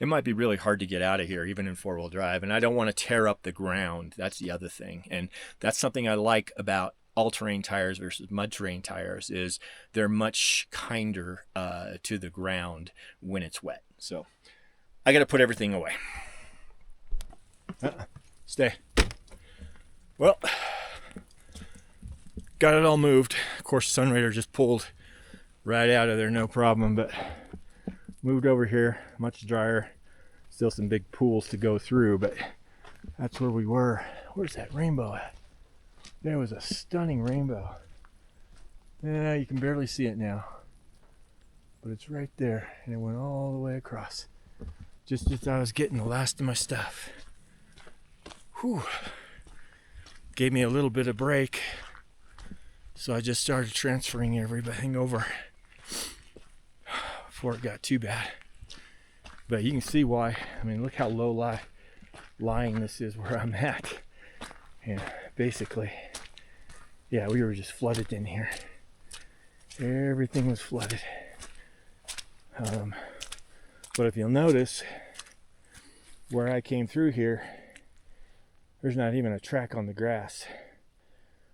Speaker 1: it might be really hard to get out of here, even in 4-wheel drive. And I don't want to tear up the ground. That's the other thing. And that's something I like about all-terrain tires versus mud-terrain tires is they're much kinder to the ground when it's wet. So I got to put everything away. Stay. Well, got it all moved. Of course, Sunraider just pulled right out of there, no problem, but moved over here, much drier. Still some big pools to go through, but that's where we were. Where's that rainbow at? There was a stunning rainbow. Yeah, you can barely see it now, but it's right there, and it went all the way across. Just as I was getting the last of my stuff. Whew. Gave me a little bit of break, so I just started transferring everything over before it got too bad. But you can see why. I mean, look how low lying this is where I'm at. And basically, yeah, we were just flooded in here. Everything was flooded. But if you'll notice, where I came through here, there's not even a track on the grass.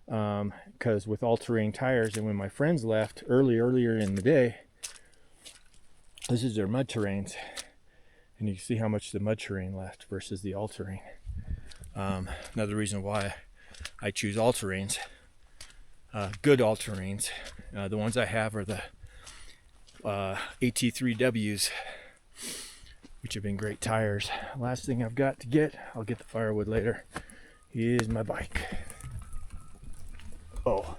Speaker 1: Because with all-terrain tires, and when my friends left earlier in the day, this is their mud terrains, and you can see how much the mud terrain left versus the all-terrain. Another reason why I choose all-terrains, good all-terrains. The ones I have are the AT3Ws, which have been great tires. Last thing I've got to get, I'll get the firewood later, is my bike. Oh.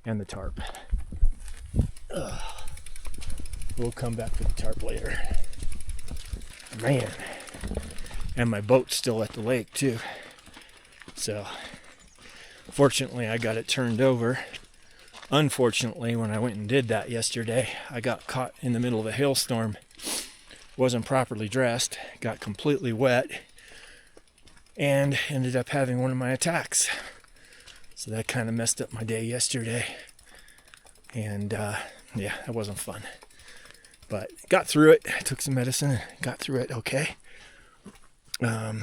Speaker 1: And the tarp. We'll come back for the tarp later. Man. And my boat's still at the lake too. So, fortunately I got it turned over. Unfortunately, when I went and did that yesterday, I got caught in the middle of a hailstorm. Wasn't properly dressed, got completely wet, and ended up having one of my attacks. So that kind of messed up my day yesterday. And yeah, that wasn't fun. But got through it, took some medicine, and got through it okay. There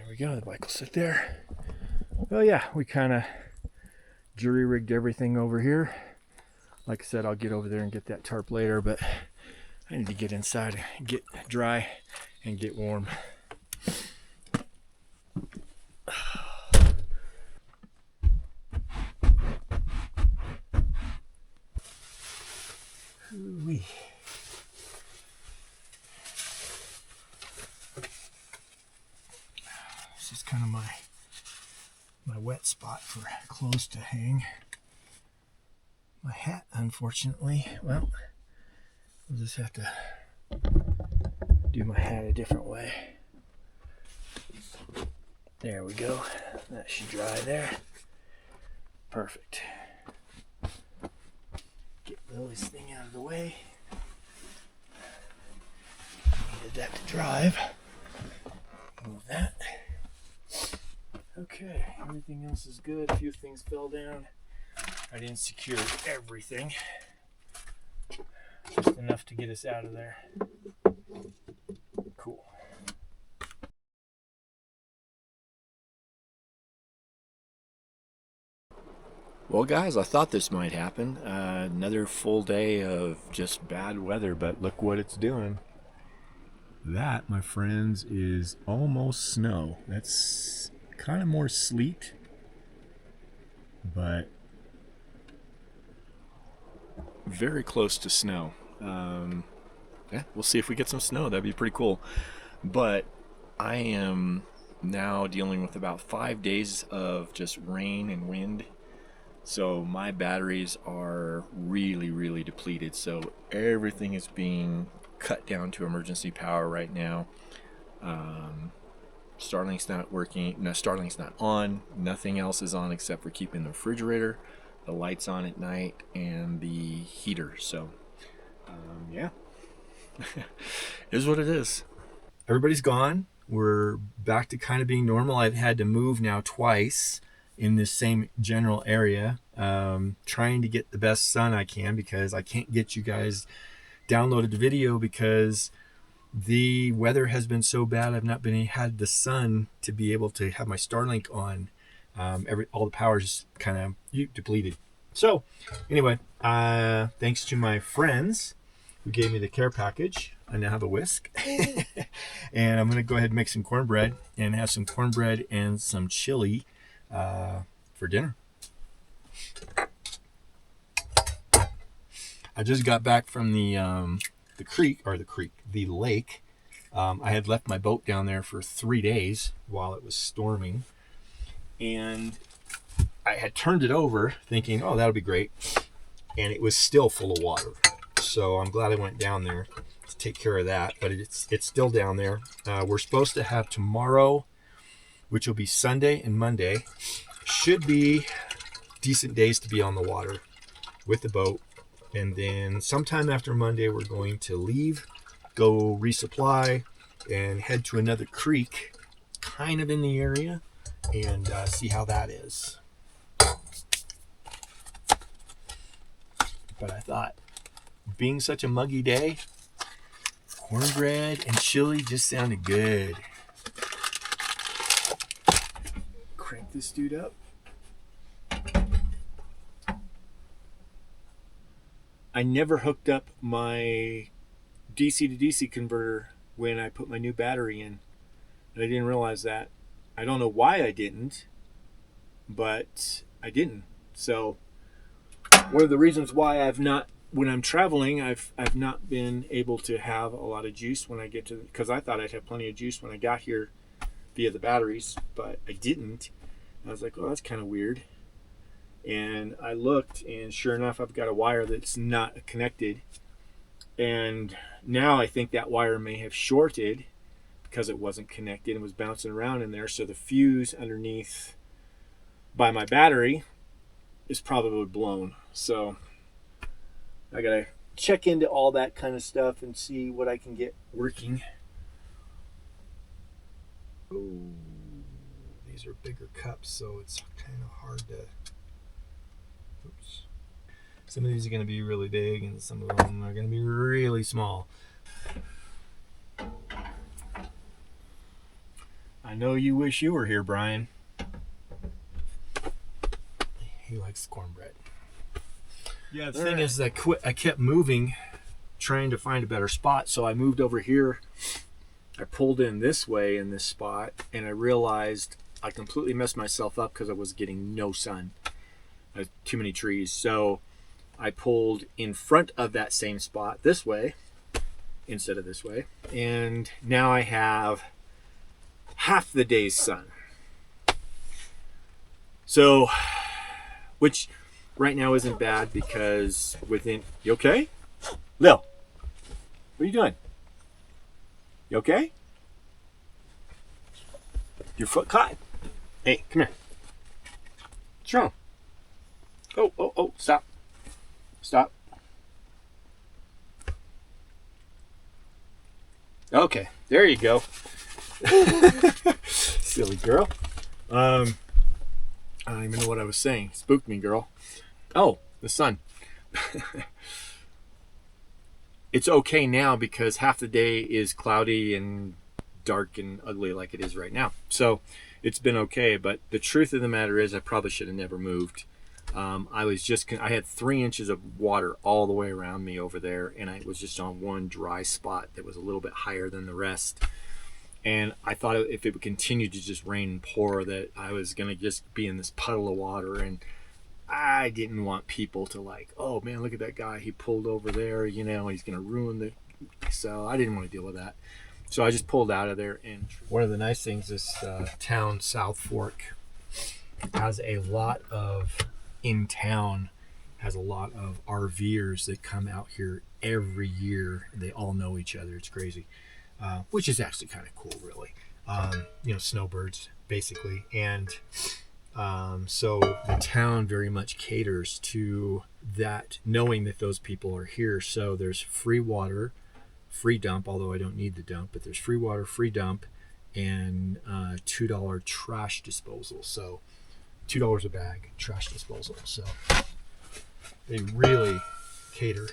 Speaker 1: we go, the bike will sit there. Well, yeah, we kind of jury rigged everything over here. Like I said, I'll get over there and get that tarp later, but I need to get inside and get dry and get warm. Ooh-wee. This is kind of my wet spot for clothes to hang. My hat, unfortunately, well, I'll just have to do my hat a different way. There we go. That should dry there. Perfect. Get Lily's thing out of the way. Needed that to drive. Move that. Okay, everything else is good. A few things fell down. I didn't secure everything. Just enough to get us out of there. Cool. Well, guys, I thought this might happen. Another full day of just bad weather, but look what it's doing. That, my friends, is almost snow. That's kind of more sleet, but very close to snow. Yeah, we'll see if we get some snow. That'd be pretty cool. But I am now dealing with about 5 days of just rain and wind. So my batteries are really depleted. So everything is being cut down to emergency power right now. Starlink's not working. No, Starlink's not on. Nothing else is on except for keeping the refrigerator, the lights on at night, and the heater. So, yeah, it is what it is. Everybody's gone. We're back to kind of being normal. I've had to move now twice in this same general area, trying to get the best sun I can because I can't get you guys downloaded video because the weather has been so bad. I've not been had the sun to be able to have my Starlink on. All the power is kind of depleted. So anyway, thanks to my friends who gave me the care package, I now have a whisk. And I'm gonna go ahead and make some cornbread and have some cornbread and some chili for dinner. I just got back from the lake. I had left my boat down there for 3 days while it was storming, and I had turned it over thinking, oh, that'll be great, and it was still full of water. So I'm glad I went down there to take care of that, but it's still down there. We're supposed to have tomorrow, which will be Sunday and Monday, should be decent days to be on the water with the boat. And then sometime after Monday, we're going to leave, go resupply, and head to another creek kind of in the area and see how that is. But I thought, being such a muggy day, cornbread and chili just sounded good. Crank this dude up. I never hooked up my DC to DC converter when I put my new battery in. And I didn't realize that. I don't know why I didn't, but I didn't. So one of the reasons why I've not, when I'm traveling, I've not been able to have a lot of juice when I get to, because I thought I'd have plenty of juice when I got here via the batteries, but I didn't. I was like, oh, that's kind of weird. And I looked, and sure enough, I've got a wire that's not connected. And now I think that wire may have shorted because it wasn't connected and was bouncing around in there. So the fuse underneath by my battery is probably blown. So I gotta check into all that kind of stuff and see what I can get working. Oh, these are bigger cups, so it's kind of hard to. Oops. Some of these are going to be really big, and some of them are going to be really small. I know you wish you were here, Brian. He likes cornbread. Yeah, the thing is, I kept moving, trying to find a better spot. So I moved over here. I pulled in this way in this spot, and I realized I completely messed myself up because I was getting no sun. I had too many trees. So I pulled in front of that same spot this way instead of this way. And now I have half the day's sun. So, which right now isn't bad because within, you okay? Lil, what are you doing? You okay? Your foot caught? Hey, come here. What's wrong? Oh, stop. Stop. Okay, there you go. Silly girl. I don't even know what I was saying. Spooked me, girl. Oh, the sun. It's okay now because half the day is cloudy and dark and ugly like it is right now. So it's been okay, but the truth of the matter is I probably should have never moved. I had 3 inches of water all the way around me over there, and I was just on one dry spot that was a little bit higher than the rest. And I thought if it would continue to just rain and pour that I was going to just be in this puddle of water, and I didn't want people to like, oh man, look at that guy, he pulled over there, you know, he's going to ruin the, so I didn't want to deal with that. So I just pulled out of there. And one of the nice things is town South Fork has a lot of RVers that come out here every year. They all know each other. It's crazy, which is actually kind of cool, really. You know, snowbirds, basically. And so the town very much caters to that, knowing that those people are here. So there's free water, free dump, although I don't need the dump, but there's free water, free dump, and $2 trash disposal. So $2 a bag trash disposal. So they really cater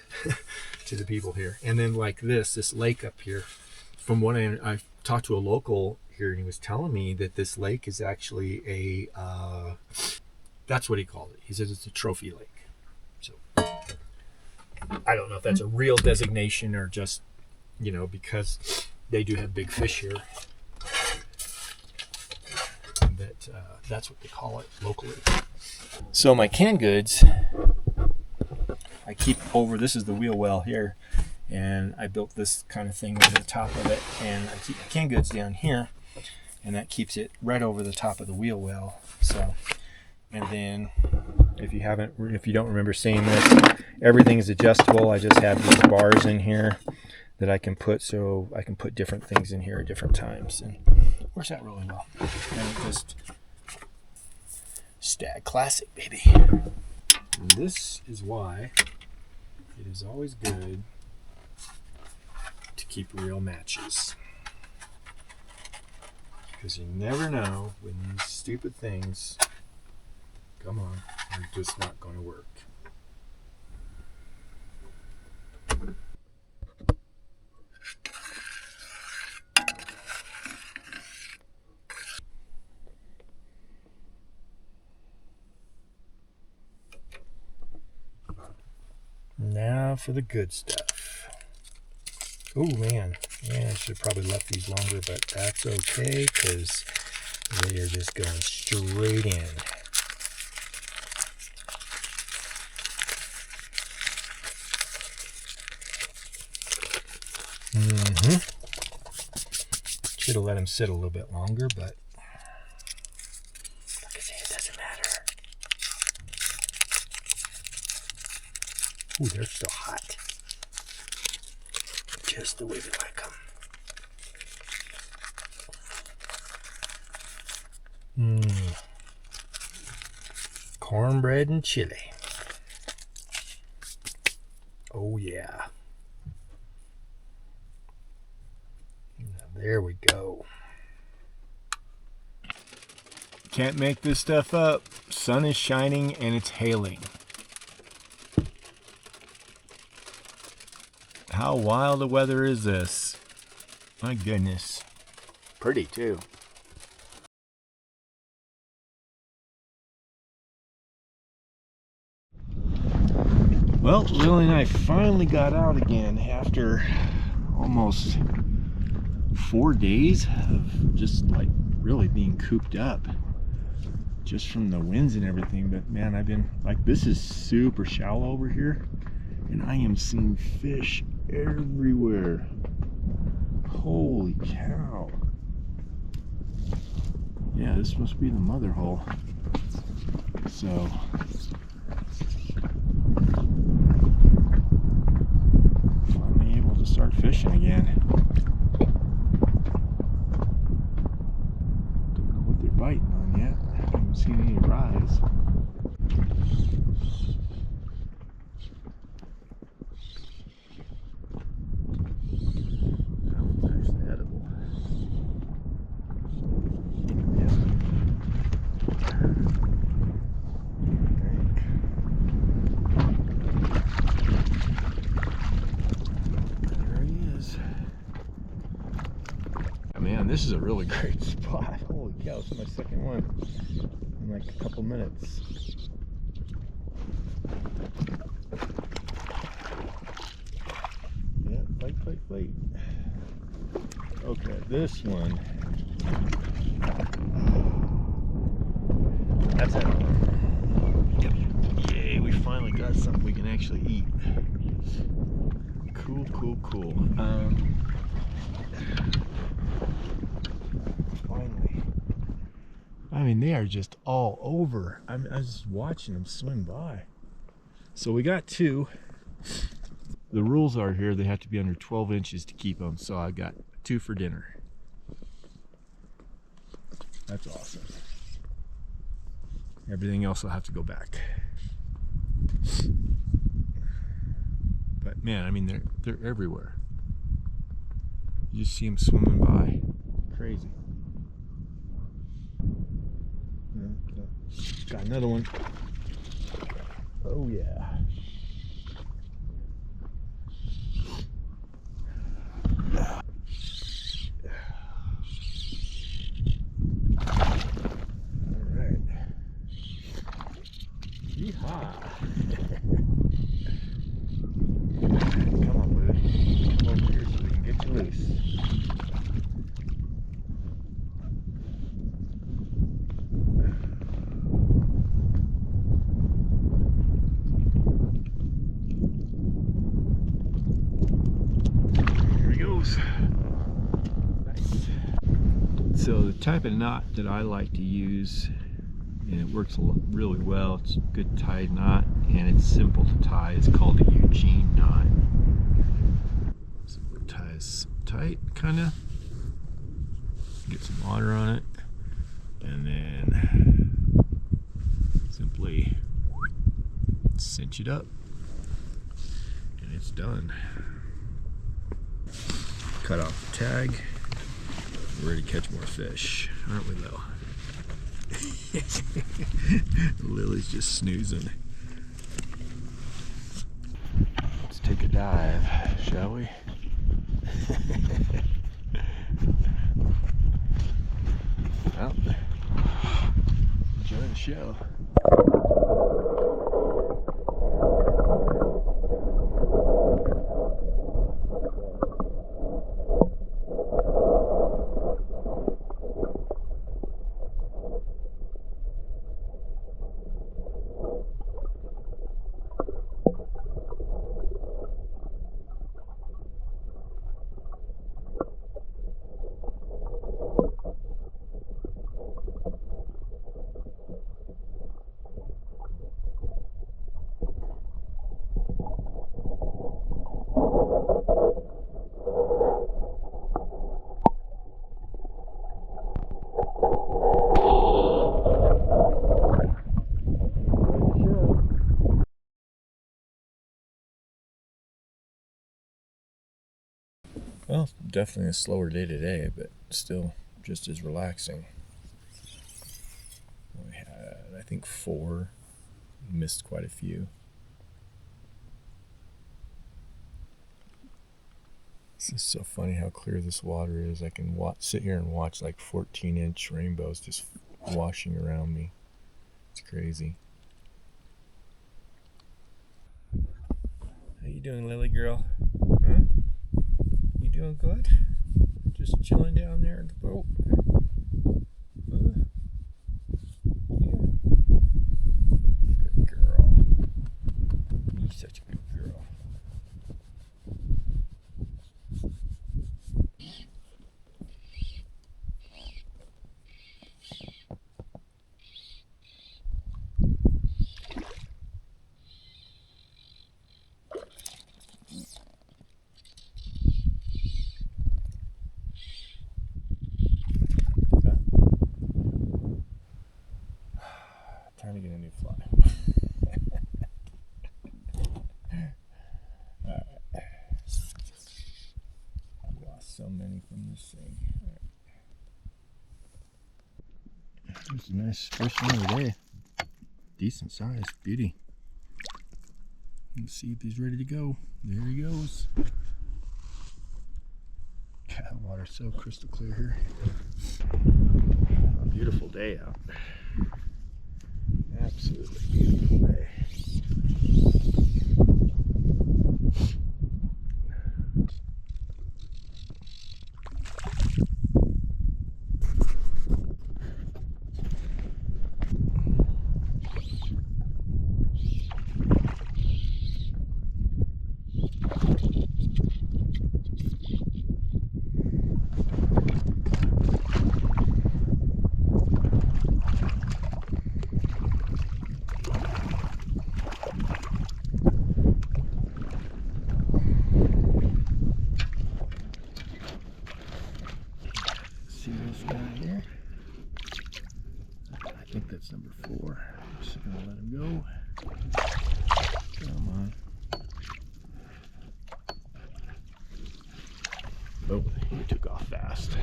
Speaker 1: to the people here. And then like this lake up here, from what I talked to a local here, and he was telling me that this lake is actually a that's what he called it. He says it's a trophy lake. So I don't know if that's a real designation or just, you know, because they do have big fish here, that that's what they call it locally. So my canned goods, I keep over, this is the wheel well here, and I built this kind of thing over the top of it, and I keep my canned goods down here, and that keeps it right over the top of the wheel well. So, and then if you don't remember seeing this, everything is adjustable. I just have these bars in here that I can put, so I can put different things in here at different times, and it works out really well. And it just Stag Classic, baby. And this is why it is always good to keep real matches. Because you never know when these stupid things, come on, are just not going to work. Now for the good stuff. Oh man, I should have probably left these longer, but that's okay because they are just going straight in. Should have let them sit a little bit longer, but like I say, it doesn't matter. Ooh, they're still hot. Just the way we like them. Cornbread and chili. Oh yeah. Now, there we go. Can't make this stuff up. Sun is shining and it's hailing. How wild a weather is this? My goodness. Pretty too. Well, Lily and I finally got out again after almost 4 days of just like really being cooped up just from the winds and everything. But man, I've been like, this is super shallow over here and I am seeing fish everywhere. Holy cow. Yeah, this must be the mother hole. So finally able to start fishing again. Don't know what they're biting on yet. I haven't seen any rise. This is a really great spot. Holy cow, this is my second one in like a couple minutes. Yeah, fight. Okay, this one. That's it. Yep. Yay, we finally got something we can actually eat. Cool. I mean, they are just all over. I was just watching them swim by. So we got two. The rules are here, they have to be under 12 inches to keep them. So I got 2 for dinner. That's awesome. Everything else will have to go back. But man, I mean, they're everywhere. You just see them swimming by. Crazy. Got another one. Oh yeah. All right. Yeehaw. Come on, bud. Come over here so we can get you loose. So the type of knot that I like to use, and it works really well, it's a good tied knot and it's simple to tie, it's called a Eugene knot. So it ties tight, kind of, get some water on it, and then simply cinch it up and it's done. Cut off the tag. We're ready to catch more fish, aren't we, Lil? Lily's just snoozing. Let's take a dive, shall we? Well, enjoy the show. Well, definitely a slower day today, but still just as relaxing. We had, I think, 4. Missed quite a few. This is so funny how clear this water is. I can sit here and watch like 14-inch rainbows just washing around me. It's crazy. How you doing, Lily girl? Huh? You doing good? Just chilling down there in the boat? Yeah. Good girl. You're such a good girl. Time to get a new fly. Alright. I've lost so many from this thing. Right. This is a nice first one of the day. Decent size, beauty. Let's see if he's ready to go. There he goes. God, the water's so crystal clear here. A beautiful day out. Absolutely beautiful day. See this guy here? I think that's number 4. I'm just gonna let him go. Come on. Oh, he took off fast.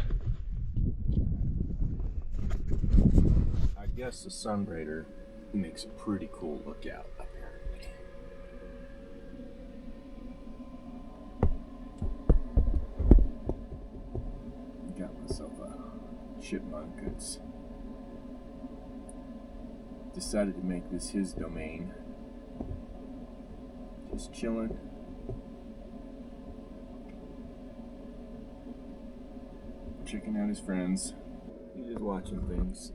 Speaker 1: I guess the Sun Raider makes a pretty cool lookout, apparently. Got myself a chipmunk that's decided to make this his domain. Just chilling. Checking out his friends. He's just watching things.